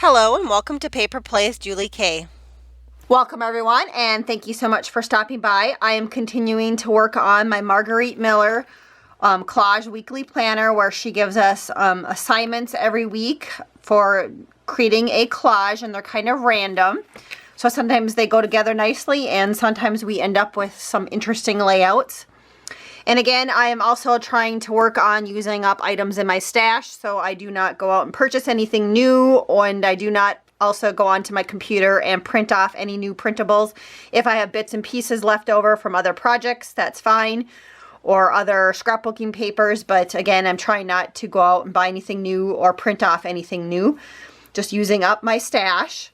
Hello and welcome to Paper Plays Julie K. Welcome everyone, and thank you so much for stopping by. I am continuing to work on my Margarete Miller Collage Weekly Planner, where she gives us assignments every week for creating a collage, and they're kind of random. So sometimes they go together nicely, and sometimes we end up with some interesting layouts. And again, I am also trying to work on using up items in my stash, so I do not go out and purchase anything new, and I do not also go onto my computer and print off any new printables. If I have bits and pieces left over from other projects, that's fine, or other scrapbooking papers, but again, I'm trying not to go out and buy anything new or print off anything new, just using up my stash.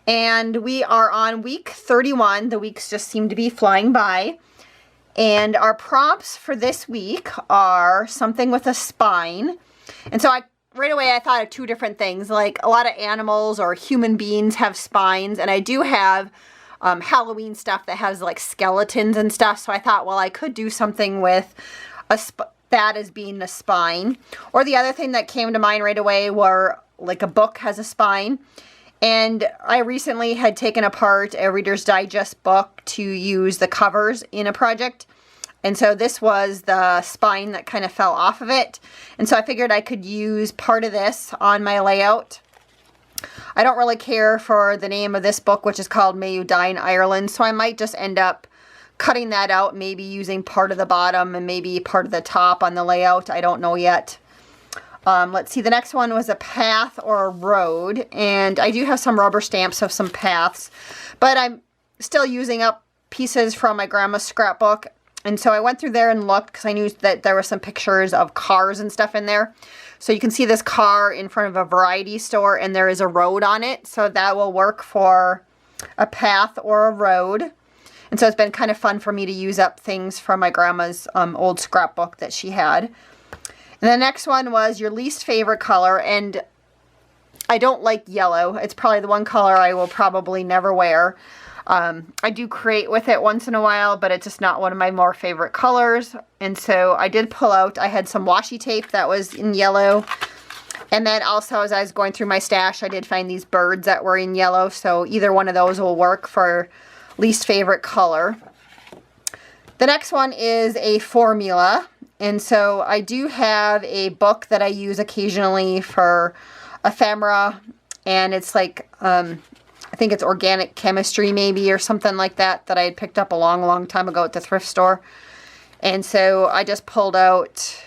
And we are on week 31. The weeks just seem to be flying by. And our prompts for this week are something with a spine. And so right away I thought of two different things. Like, a lot of animals or human beings have spines, and I do have Halloween stuff that has like skeletons and stuff. So I thought, well, I could do something with that as being a spine. Or the other thing that came to mind right away were like a book has a spine. And I recently had taken apart a Reader's Digest book to use the covers in a project. And so this was the spine that kind of fell off of it. And so I figured I could use part of this on my layout. I don't really care for the name of this book, which is called May You Die in Ireland. So I might just end up cutting that out, maybe using part of the bottom and maybe part of the top on the layout. I don't know yet. Let's see, the next one was a path or a road, and I do have some rubber stamps of some paths, but I'm still using up pieces from my grandma's scrapbook. And so I went through there and looked because I knew that there were some pictures of cars and stuff in there. So you can see this car in front of a variety store, and there is a road on it. So that will work for a path or a road. And so it's been kind of fun for me to use up things from my grandma's old scrapbook that she had. And the next one was your least favorite color, and I don't like yellow. It's probably the one color I will probably never wear. I do create with it once in a while, but it's just not one of my more favorite colors. And so I did pull out, I had some washi tape that was in yellow. And then also, as I was going through my stash, I did find these birds that were in yellow. So either one of those will work for least favorite color. The next one is a formula. And so I do have a book that I use occasionally for ephemera, and it's like, I think it's organic chemistry maybe, or something like that I had picked up a long time ago at the thrift store. And so I just pulled out,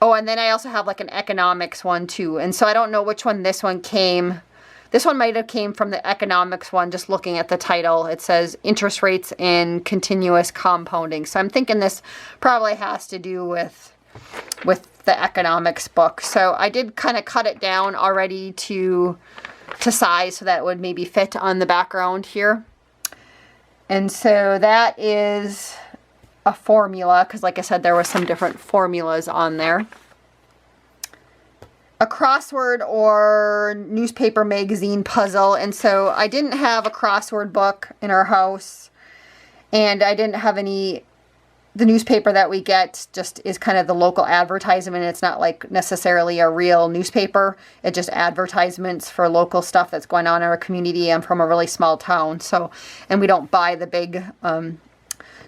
oh, and then I also have like an economics one too. And so I don't know which one this one came. This one might have came from the economics one, just looking at the title. It says interest rates and continuous compounding. So I'm thinking this probably has to do with the economics book. So I did kind of cut it down already to size so that it would maybe fit on the background here. And so that is a formula, because like I said, there were some different formulas on there. A crossword or newspaper magazine puzzle. And so I didn't have a crossword book in our house, and I didn't have the newspaper that we get just is kind of the local advertisement. It's not like necessarily a real newspaper. It's just advertisements for local stuff that's going on in our community. I'm from a really small town, so, and we don't buy the big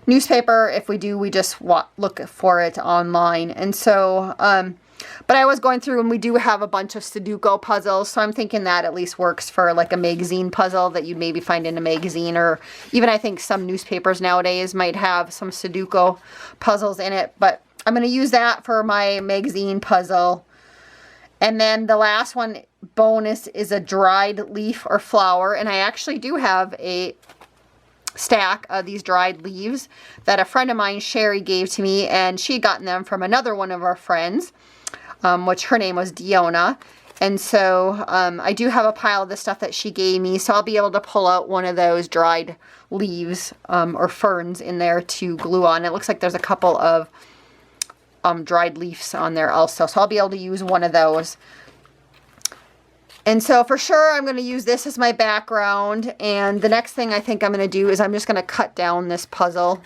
newspaper. If we do, we just look for it online. And so, but I was going through, and we do have a bunch of Sudoku puzzles, so I'm thinking that at least works for like a magazine puzzle that you'd maybe find in a magazine, or even I think some newspapers nowadays might have some Sudoku puzzles in it, but I'm going to use that for my magazine puzzle. And then the last one, bonus, is a dried leaf or flower, and I actually do have a stack of these dried leaves that a friend of mine, Sherry, gave to me, and she had gotten them from another one of our friends, which her name was Diona. And so I do have a pile of the stuff that she gave me, so I'll be able to pull out one of those dried leaves or ferns in there to glue on. It looks like there's a couple of dried leaves on there also, so I'll be able to use one of those. And so for sure I'm going to use this as my background, and the next thing I think I'm going to do is I'm just going to cut down this puzzle.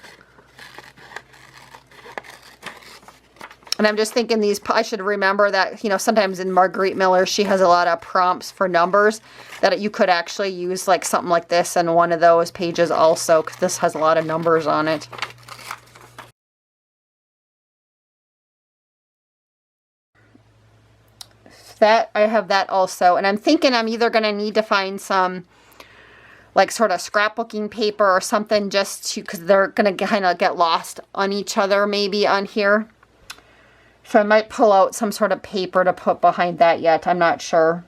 And I'm just thinking I should remember that, you know, sometimes in Margarete Miller, she has a lot of prompts for numbers that you could actually use like something like this in one of those pages also, because this has a lot of numbers on it. That I have that also, and I'm thinking I'm either going to need to find some like sort of scrapbooking paper or something, just to, because they're going to kind of get lost on each other maybe on here. So I might pull out some sort of paper to put behind that yet. I'm not sure.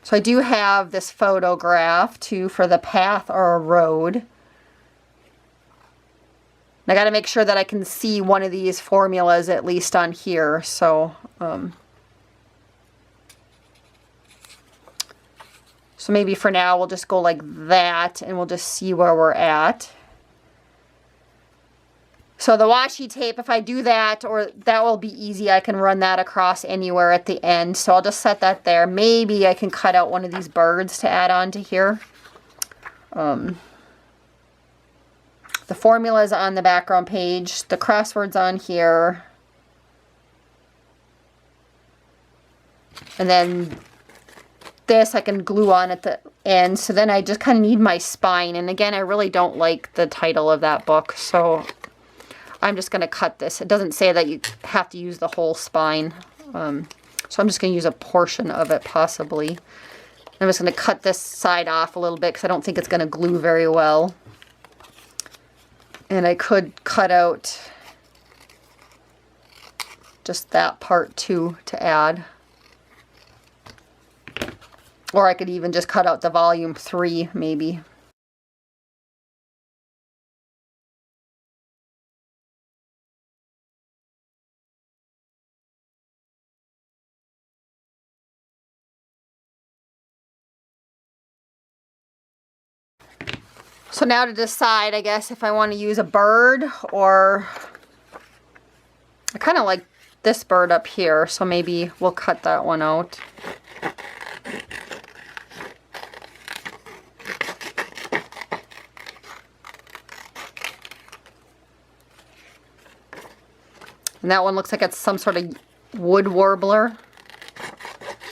So I do have this photograph too for the path or a road. I got to make sure that I can see one of these formulas at least on here. So so maybe for now we'll just go like that and we'll just see where we're at. So the washi tape, if I do that, or that will be easy, I can run that across anywhere at the end. So I'll just set that there. Maybe I can cut out one of these birds to add on to here. The formula is on the background page. The crossword's on here. And then this I can glue on at the end. So then I just kind of need my spine. And again, I really don't like the title of that book. So I'm just going to cut this. It doesn't say that you have to use the whole spine. So I'm just going to use a portion of it possibly. I'm just going to cut this side off a little bit because I don't think it's going to glue very well. And I could cut out just that part too to add. Or I could even just cut out the volume 3 maybe. So now to decide, I guess, if I want to use a bird or... I kind of like this bird up here, so maybe we'll cut that one out. And that one looks like it's some sort of wood warbler.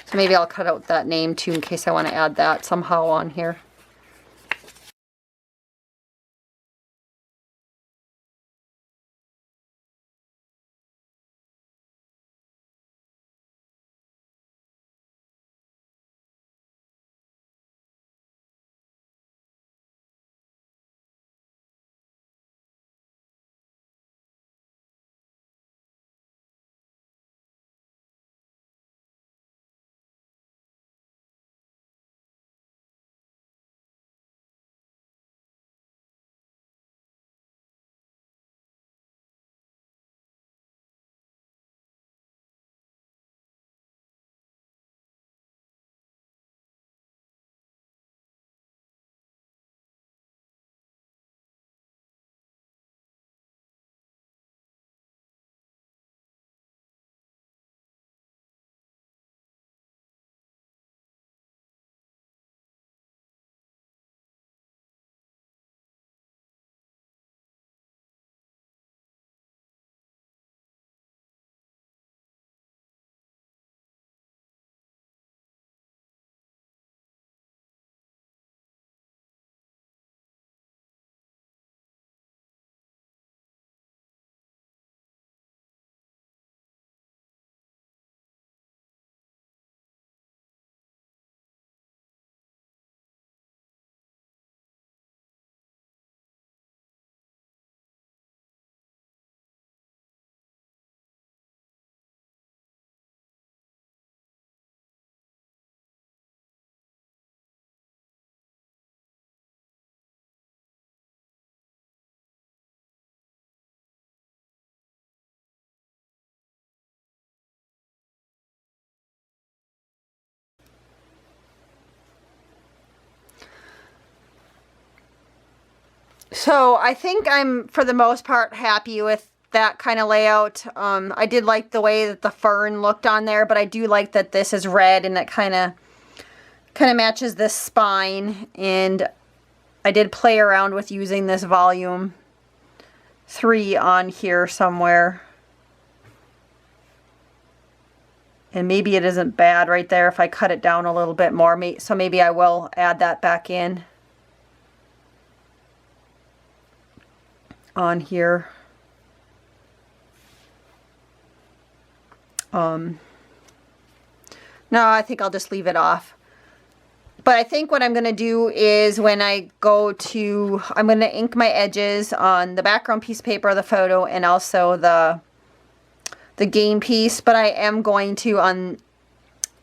So maybe I'll cut out that name too in case I want to add that somehow on here. So I think I'm, for the most part, happy with that kind of layout. I did like the way that the fern looked on there, but I do like that this is red and it kind of matches this spine. And I did play around with using this volume 3 on here somewhere. And maybe it isn't bad right there if I cut it down a little bit more. So maybe I will add that back in on here. No, I think I'll just leave it off. But I think what I'm going to do is when I go to, I'm going to ink my edges on the background piece of paper, the photo, and also the game piece. But I am going to, on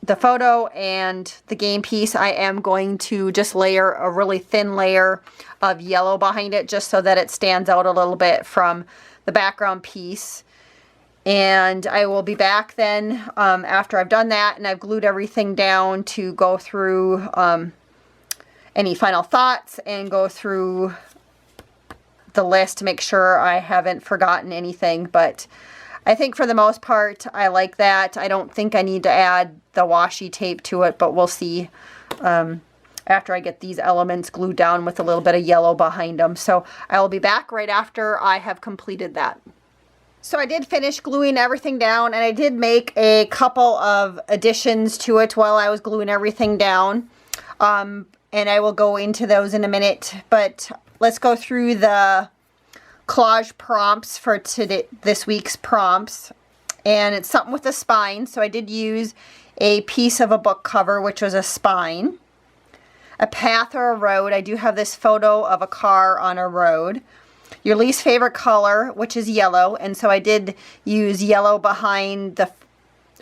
the photo and the game piece, I am going to just layer a really thin layer of yellow behind it just so that it stands out a little bit from the background piece. And I will be back then after I've done that and I've glued everything down to go through any final thoughts and go through the list to make sure I haven't forgotten anything. But I think for the most part, I like that. I don't think I need to add the washi tape to it, but we'll see after I get these elements glued down with a little bit of yellow behind them. So I will be back right after I have completed that. So I did finish gluing everything down, and I did make a couple of additions to it while I was gluing everything down. And I will go into those in a minute, but let's go through the collage prompts for this week's prompts. And it's something with a spine, so I did use a piece of a book cover, which was a spine. A path or a road. I do have this photo of a car on a road. Your least favorite color, which is yellow, and so I did use yellow behind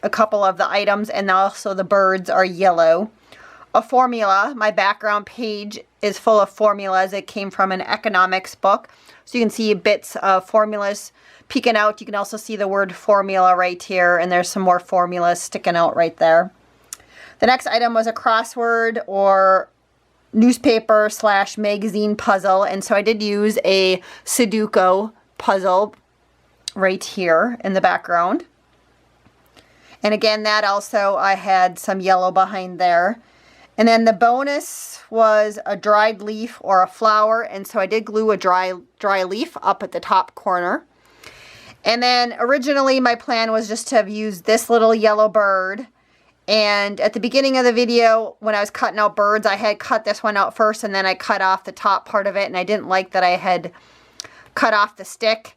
a couple of the items, and also the birds are yellow. A formula. My background page is full of formulas. It came from an economics book, so you can see bits of formulas peeking out. You can also see the word formula right here, and there's some more formulas sticking out right there. The next item was a crossword or newspaper / magazine puzzle, and so I did use a Sudoku puzzle right here in the background. And again, that also I had some yellow behind there. And then the bonus was a dried leaf or a flower, and so I did glue a dry leaf up at the top corner. And then originally my plan was just to have used this little yellow bird. And at the beginning of the video, when I was cutting out birds, I had cut this one out first, and then I cut off the top part of it, and I didn't like that I had cut off the stick.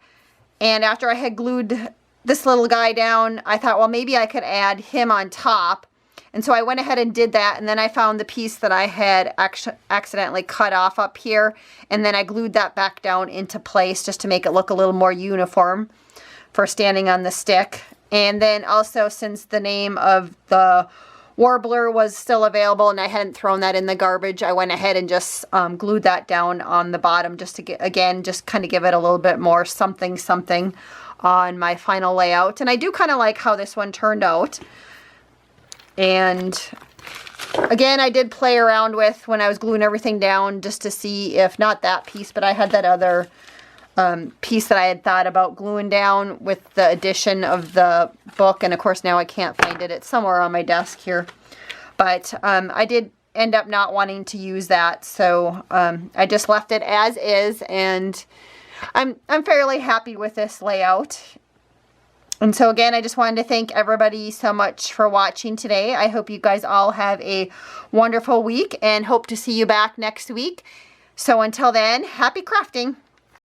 And after I had glued this little guy down, I thought, well, maybe I could add him on top. And so I went ahead and did that, and then I found the piece that I had accidentally cut off up here, and then I glued that back down into place just to make it look a little more uniform for standing on the stick. And then also, since the name of the warbler was still available and I hadn't thrown that in the garbage, I went ahead and just glued that down on the bottom just to get, again, just kind of give it a little bit more something on my final layout. And I do kind of like how this one turned out. And again, I did play around with when I was gluing everything down just to see if not that piece, but I had that other piece that I had thought about gluing down with the addition of the book, and of course now I can't find it. It's somewhere on my desk here, but I did end up not wanting to use that, so I just left it as is, and I'm fairly happy with this layout. And so again, I just wanted to thank everybody so much for watching today. I hope you guys all have a wonderful week and hope to see you back next week. So until then, happy crafting!